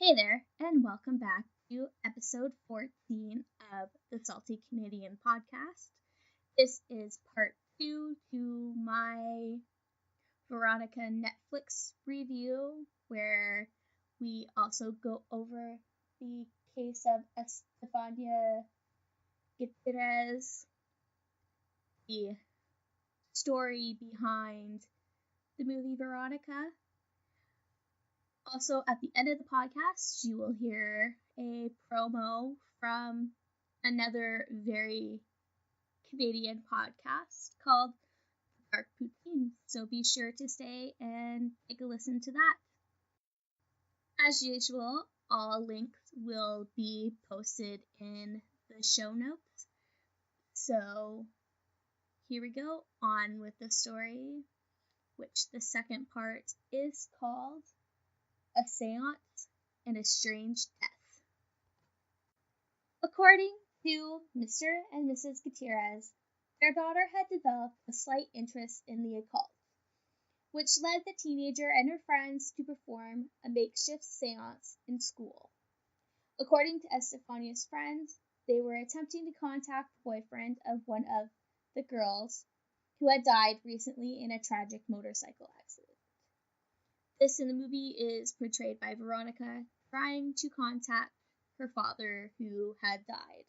Hey there, and welcome back to episode 14 of the Salty Canadian podcast. This is part 2 to my Veronica Netflix review, where we also go over the case of Estefania Gutierrez, the story behind the movie Veronica. Also, at the end of the podcast, you will hear a promo from another very Canadian podcast called Dark Poutine. So be sure to stay and take a listen to that. As usual, all links will be posted in the show notes. So here we go, on with the story, which the second part is called A Seance and a Strange Death. According to Mr. and Mrs. Gutierrez, their daughter had developed a slight interest in the occult, which led the teenager and her friends to perform a makeshift seance in school. According to Estefania's friends, they were attempting to contact the boyfriend of one of the girls who had died recently in a tragic motorcycle accident. This in the movie is portrayed by Veronica trying to contact her father who had died.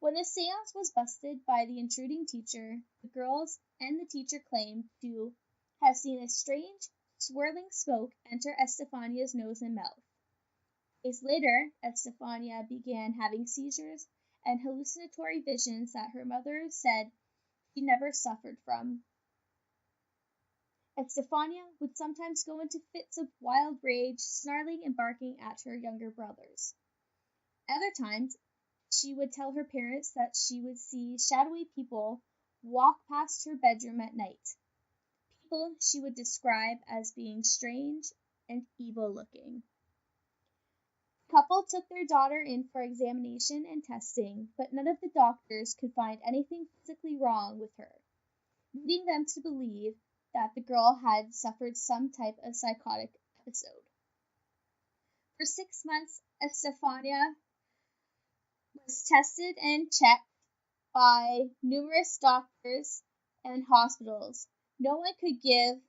When the seance was busted by the intruding teacher, the girls and the teacher claimed to have seen a strange, swirling smoke enter Estefania's nose and mouth. Days later, Estefania began having seizures and hallucinatory visions that her mother said she never suffered from. Estefania would sometimes go into fits of wild rage, snarling and barking at her younger brothers. Other times, she would tell her parents that she would see shadowy people walk past her bedroom at night. People she would describe as being strange and evil-looking. The couple took their daughter in for examination and testing, but none of the doctors could find anything physically wrong with her, leading them to believe that the girl had suffered some type of psychotic episode. For 6 months, Estefania was tested and checked by numerous doctors and hospitals. No one could give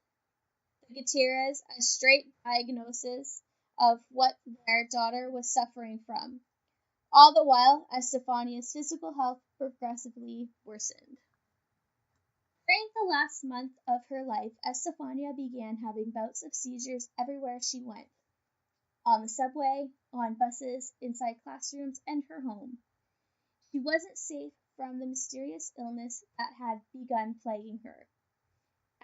the Gutierrez a straight diagnosis of what their daughter was suffering from. All the while, Estefania's physical health progressively worsened. During the last month of her life, Estefania began having bouts of seizures everywhere she went. On the subway, on buses, inside classrooms, and her home. She wasn't safe from the mysterious illness that had begun plaguing her.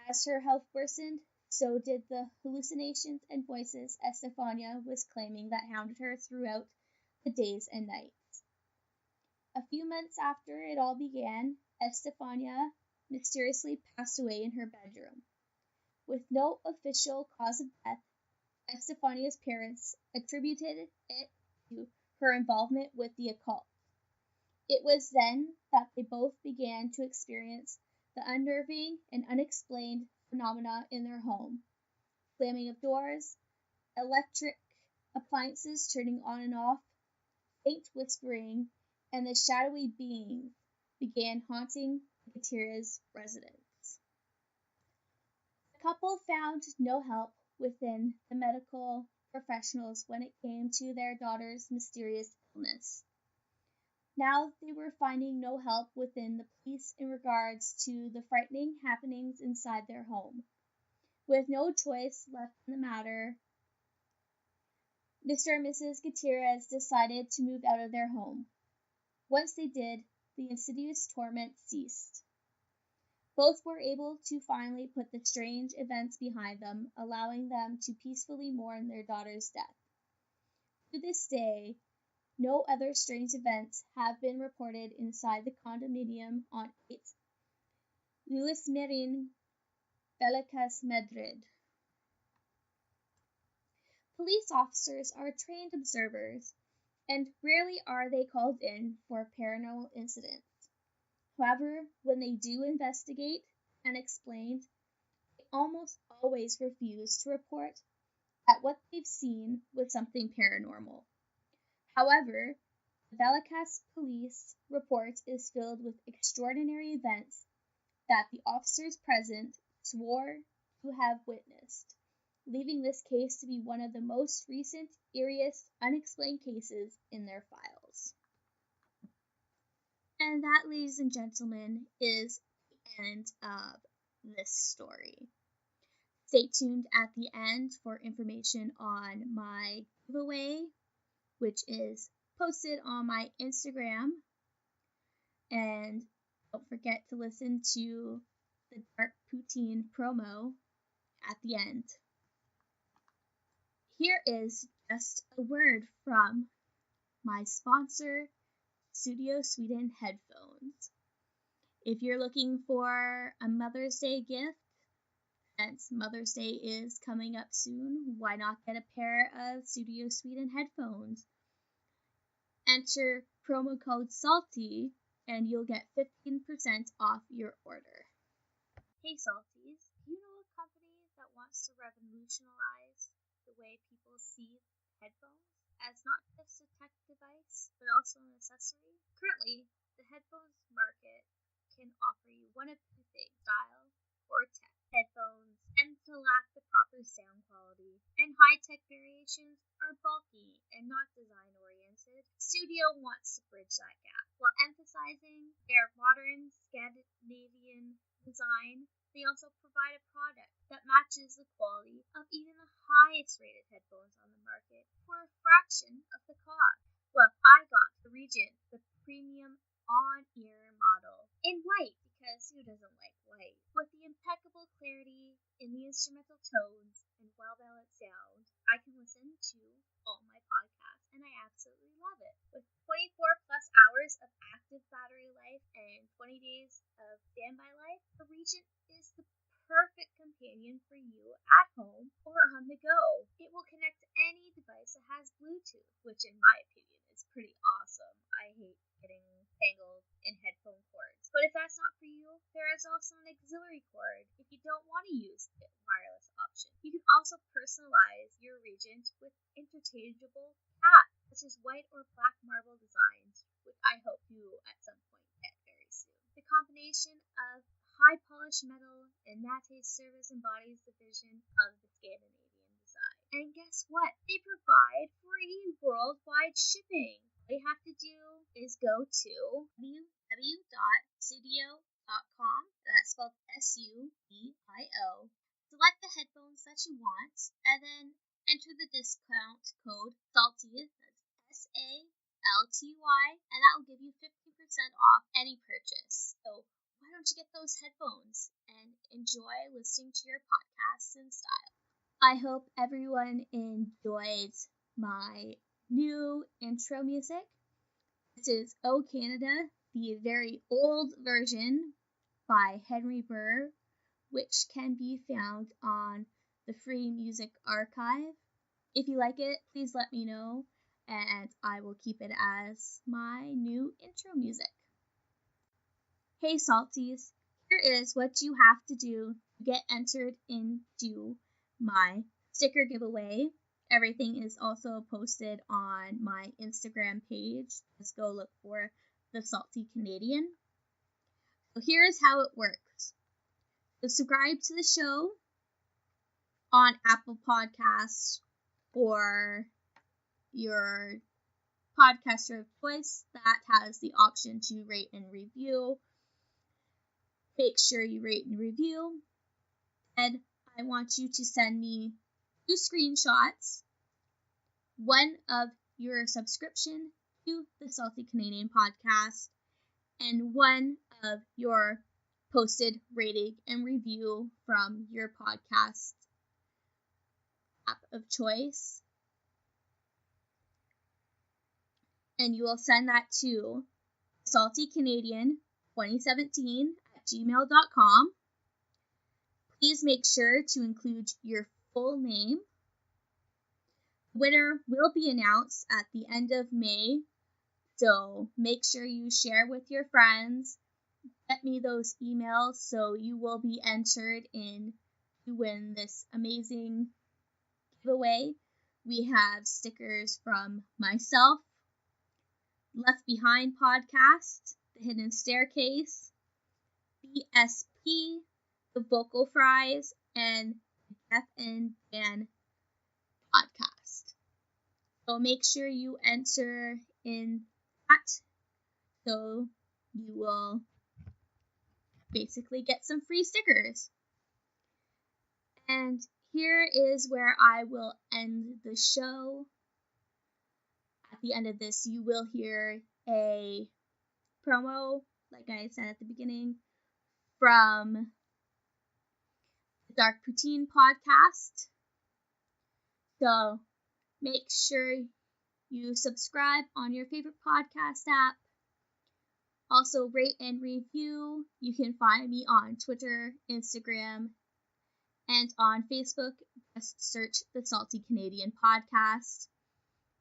As her health worsened, so did the hallucinations and voices Estefania was claiming that hounded her throughout the days and nights. A few months after it all began, Estefania mysteriously passed away in her bedroom. With no official cause of death, Estefania's parents attributed it to her involvement with the occult. It was then that they both began to experience the unnerving and unexplained phenomena in their home. Slamming of doors, electric appliances turning on and off, faint whispering, and the shadowy beings began haunting the Gutierrez residence. The couple found no help within the medical professionals when it came to their daughter's mysterious illness. Now they were finding no help within the police in regards to the frightening happenings inside their home. With no choice left in the matter, Mr. and Mrs. Gutierrez decided to move out of their home. Once they did, the insidious torment ceased. Both were able to finally put the strange events behind them, allowing them to peacefully mourn their daughter's death. To this day, no other strange events have been reported inside the condominium on 8 Luis Marin Belicas, Madrid. Police officers are trained observers, and rarely are they called in for paranormal incidents. However, when they do investigate and explain, they almost always refuse to report that what they've seen was something paranormal. However, the Velicas police report is filled with extraordinary events that the officers present swore to have witnessed, leaving this case to be one of the most recent, eeriest, unexplained cases in their files. And that, ladies and gentlemen, is the end of this story. Stay tuned at the end for information on my giveaway, which is posted on my Instagram. And don't forget to listen to the Dark Poutine promo at the end. Here is just a word from my sponsor, Studio Sweden Headphones. If you're looking for a Mother's Day gift, since Mother's Day is coming up soon, why not get a pair of Studio Sweden headphones? Enter promo code SALTY and you'll get 15% off your order. Hey Salties, do you know a company that wants to revolutionize the way people see headphones as not just a tech device, but also an accessory? Currently, the headphones market can offer you one of two things: style or tech. Headphones tend to lack the proper sound quality, and high-tech variations are bulky and not design-oriented. Studio wants to bridge that gap. While emphasizing their modern Scandinavian design, they also provide a product that matches the quality of even the highest-rated headphones on the market for a fraction of the cost. Well, I got the Regent, the premium on-ear model, in white, because who doesn't like white? With the impeccable clarity in the instrumental tones and well-balanced sound, I can listen to all my podcasts, and I absolutely love it. With 24 plus hours of active battery life and 20 days of standby life, the Regent is the perfect companion for you at home or on the go. It will connect to any device that has Bluetooth, which in my opinion is pretty awesome. I hate getting tangled in headphone cords. But if that's not for you, there is also an auxiliary cord if you don't want to use the wireless option. You can also personalize your Regent with interchangeable caps, such as white or black marble designs, which I hope you at some point get very soon. The combination of high polished metal and matte service embodies the vision of the Scandinavian design. And guess what? They provide free worldwide shipping. All you have to do is go to www.studio.com, that's spelled SUDIO, select the headphones that you want, and then enter the discount code SALTY, that's SALTY, and that will give you 50% off any purchase. So why don't you get those headphones and enjoy listening to your podcasts in style? I hope everyone enjoyed my new intro music. This is O Canada, the very old version by Henry Burr, which can be found on the Free Music Archive. If you like it, please let me know, and I will keep it as my new intro music. Hey Salties, here is what you have to do to get entered into my sticker giveaway. Everything is also posted on my Instagram page. Just go look for the Salty Canadian. So here's how it works. Subscribe to the show on Apple Podcasts or your podcaster of choice that has the option to rate and review. Make sure you rate and review. And I want you to send me 2 screenshots, one of your subscription to the Salty Canadian podcast, and one of your posted rating and review from your podcast app of choice. And you will send that to saltycanadian2017@gmail.com. Please make sure to include your full name. Winner will be announced at the end of May, so make sure you share with your friends. Get me those emails so you will be entered in to win this amazing giveaway. We have stickers from myself, Left Behind Podcast, The Hidden Staircase, BSP, The Vocal Fries, and Jeff and Dan Podcast. So make sure you enter in that so you will basically get some free stickers. And here is where I will end the show. At the end of this, you will hear a promo, like I said at the beginning, from the Dark Poutine podcast. So make sure you subscribe on your favorite podcast app. Also, rate and review. You can find me on Twitter, Instagram, and on Facebook. Just search the Salty Canadian Podcast.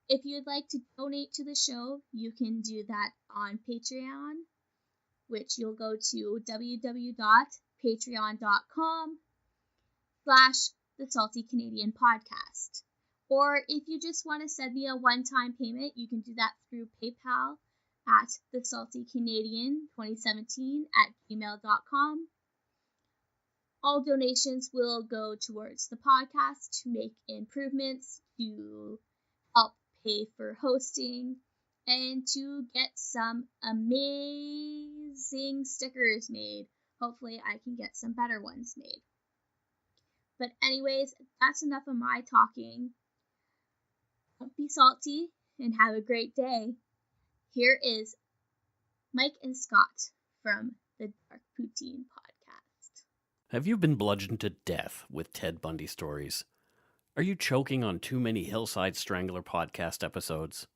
If you'd like to donate to the show, you can do that on Patreon, which you'll go to www.patreon.com/the Salty Canadian Podcast. Or if you just want to send me a one-time payment, you can do that through PayPal at thesaltycanadian2017@gmail.com. All donations will go towards the podcast to make improvements, to help pay for hosting, and to get some amazing stickers made. Hopefully I can get some better ones made. But anyways, that's enough of my talking. Don't be salty and have a great day. Here is Mike and Scott from the Dark Poutine Podcast. Have you been bludgeoned to death with Ted Bundy stories? Are you choking on too many Hillside Strangler podcast episodes?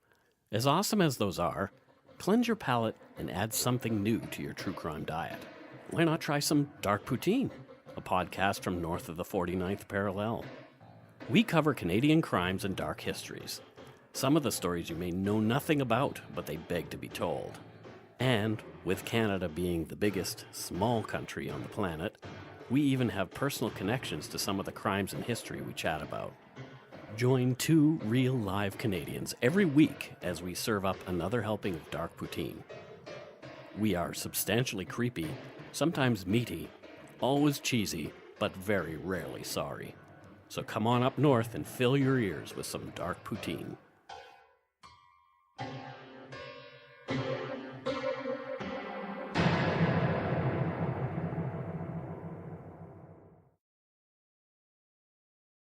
As awesome as those are, cleanse your palate and add something new to your true crime diet. Why not try some Dark Poutine, a podcast from north of the 49th parallel? We cover Canadian crimes and dark histories. Some of the stories you may know nothing about, but they beg to be told. And with Canada being the biggest small country on the planet, we even have personal connections to some of the crimes and history we chat about. Join two real live Canadians every week as we serve up another helping of Dark Poutine. We are substantially creepy, sometimes meaty, always cheesy, but very rarely sorry. So come on up north and fill your ears with some Dark Poutine.